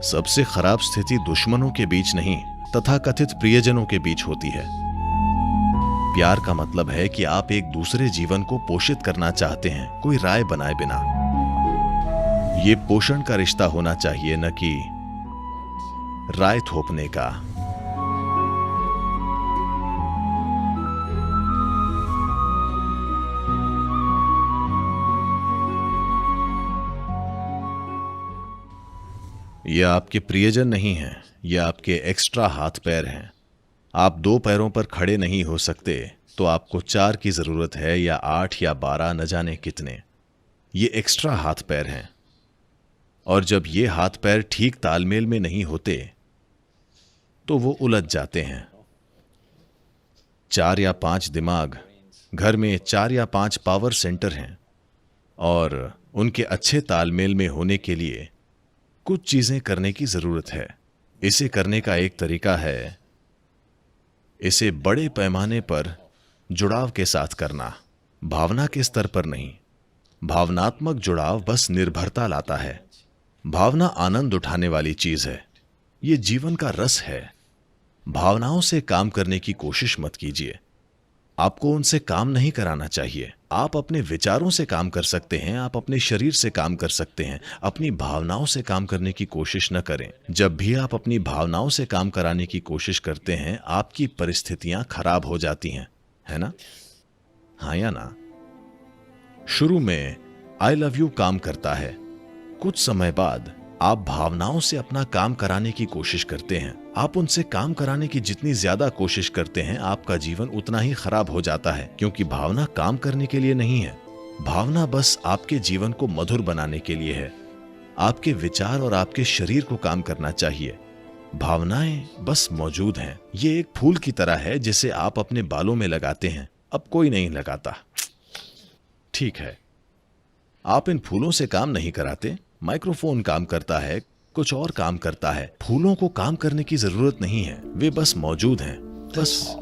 सबसे खराब स्थिति दुश्मनों के बीच नहीं, तथाकथित प्रियजनों के बीच होती है। प्यार का मतलब है कि आप एक दूसरे जीवन को पोषित करना चाहते हैं, कोई राय बनाए बिना। ये पोषण का रिश्ता होना चाहिए, न कि राय थोपने का। ये आपके प्रियजन नहीं हैं, ये आपके एक्स्ट्रा हाथ पैर हैं। आप 2 पैरों पर खड़े नहीं हो सकते तो आपको 4 की जरूरत है, या 8 या 12, न जाने कितने। ये एक्स्ट्रा हाथ पैर हैं, और जब ये हाथ पैर ठीक तालमेल में नहीं होते तो वो उलझ जाते हैं। 4 या 5 दिमाग, घर में 4 या 5 पावर सेंटर हैं, और उनके अच्छे तालमेल में होने के लिए कुछ चीजें करने की जरूरत है। इसे करने का एक तरीका है इसे बड़े पैमाने पर जुड़ाव के साथ करना, भावना के स्तर पर नहीं। भावनात्मक जुड़ाव बस निर्भरता लाता है। भावना आनंद उठाने वाली चीज है, ये जीवन का रस है। भावनाओं से काम करने की कोशिश मत कीजिए। आपको उनसे काम नहीं कराना चाहिए। आप अपने विचारों से काम कर सकते हैं, आप अपने शरीर से काम कर सकते हैं। अपनी भावनाओं से काम करने की कोशिश न करें। जब भी आप अपनी भावनाओं से काम कराने की कोशिश करते हैं, आपकी परिस्थितियां खराब हो जाती हैं, है ना? हाँ या ना? शुरू में आई लव यू काम करता है। कुछ समय बाद आप भावनाओं से अपना काम कराने की कोशिश करते हैं। आप उनसे काम कराने की जितनी ज्यादा कोशिश करते हैं, आपका जीवन उतना ही खराब हो जाता है, क्योंकि भावना काम करने के लिए नहीं है। भावना बस आपके जीवन को मधुर बनाने के लिए है। आपके विचार और आपके शरीर को काम करना चाहिए। भावनाएं बस मौजूद हैं। ये एक फूल की तरह है जिसे आप अपने बालों में लगाते हैं। अब कोई नहीं लगाता, ठीक है। आप इन फूलों से काम नहीं कराते। माइक्रोफोन काम करता है, कुछ और काम करता है। फूलों को काम करने की जरूरत नहीं है, वे बस मौजूद हैं। बस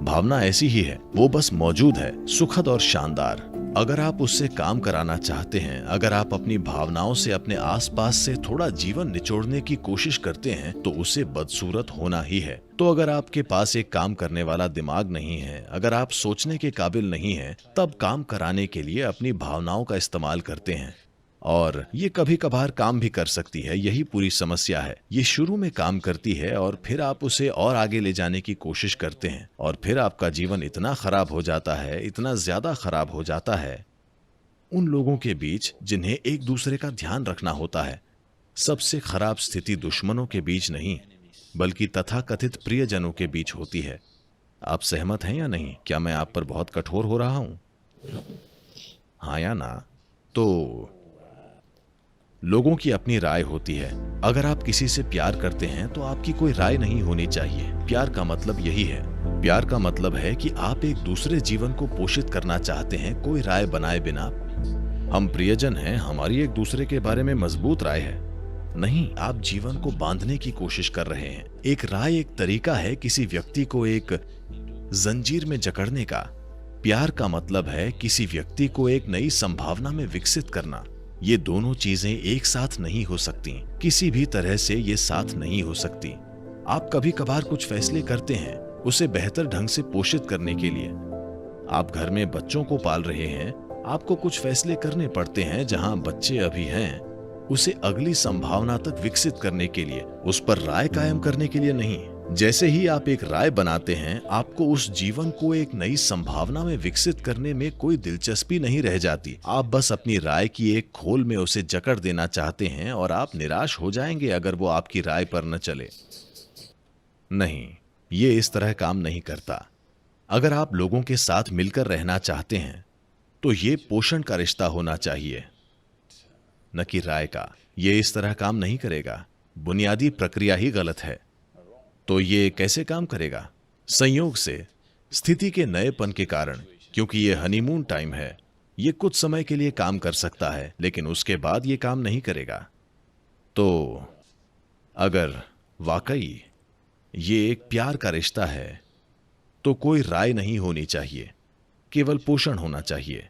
भावना ऐसी ही है, वो बस मौजूद है, सुखद और शानदार। अगर आप उससे काम कराना चाहते हैं, अगर आप अपनी भावनाओं से अपने आसपास से थोड़ा जीवन निचोड़ने की कोशिश करते हैं, तो उसे बदसूरत होना ही है। तो अगर आपके पास एक काम करने वाला दिमाग नहीं है, अगर आप सोचने के काबिल नहीं हैं, तब काम कराने के लिए अपनी भावनाओं का इस्तेमाल करते हैं। और ये कभी कभार काम भी कर सकती है, यही पूरी समस्या है। ये शुरू में काम करती है और फिर आप उसे और आगे ले जाने की कोशिश करते हैं, और फिर आपका जीवन इतना खराब हो जाता है, इतना ज्यादा खराब हो जाता है। उन लोगों के बीच जिन्हें एक दूसरे का ध्यान रखना होता है। सबसे खराब स्थिति दुश्मनों के बीच नहीं, बल्कि तथाकथित प्रियजनों के बीच होती है। आप सहमत हैं या नहीं? क्या मैं आप पर बहुत कठोर हो रहा हूं? हाँ या ना? तो लोगों की अपनी राय होती है। अगर आप किसी से प्यार करते हैं तो आपकी कोई राय नहीं होनी चाहिए। प्यार का मतलब यही है। प्यार का मतलब है कि आप एक दूसरे जीवन को पोषित करना चाहते हैं, कोई राय बनाए बिना। हम प्रियजन हैं, हमारी एक दूसरे के बारे में मजबूत राय है। नहीं, आप जीवन को बांधने की कोशिश कर रहे हैं। एक राय एक तरीका है किसी व्यक्ति को एक जंजीर में जकड़ने का। प्यार का मतलब है किसी व्यक्ति को एक नई संभावना में विकसित करना। ये दोनों चीजें एक साथ नहीं हो सकती, किसी भी तरह से ये साथ नहीं हो सकती। आप कभी कभार कुछ फैसले करते हैं उसे बेहतर ढंग से पोषित करने के लिए। आप घर में बच्चों को पाल रहे हैं, आपको कुछ फैसले करने पड़ते हैं जहां बच्चे अभी हैं, उसे अगली संभावना तक विकसित करने के लिए, उस पर राय कायम करने के लिए नहीं। जैसे ही आप एक राय बनाते हैं, आपको उस जीवन को एक नई संभावना में विकसित करने में कोई दिलचस्पी नहीं रह जाती। आप बस अपनी राय की एक खोल में उसे जकड़ देना चाहते हैं, और आप निराश हो जाएंगे अगर वो आपकी राय पर न चले। नहीं, ये इस तरह काम नहीं करता। अगर आप लोगों के साथ मिलकर रहना चाहते हैं तो ये पोषण का रिश्ता होना चाहिए, न कि राय का। ये इस तरह काम नहीं करेगा। बुनियादी प्रक्रिया ही गलत है। तो ये कैसे काम करेगा? संयोग से, स्थिति के नएपन के कारण, क्योंकि ये हनीमून टाइम है। ये कुछ समय के लिए काम कर सकता है, लेकिन उसके बाद ये काम नहीं करेगा। तो अगर वाकई ये एक प्यार का रिश्ता है तो कोई राय नहीं होनी चाहिए, केवल पोषण होना चाहिए।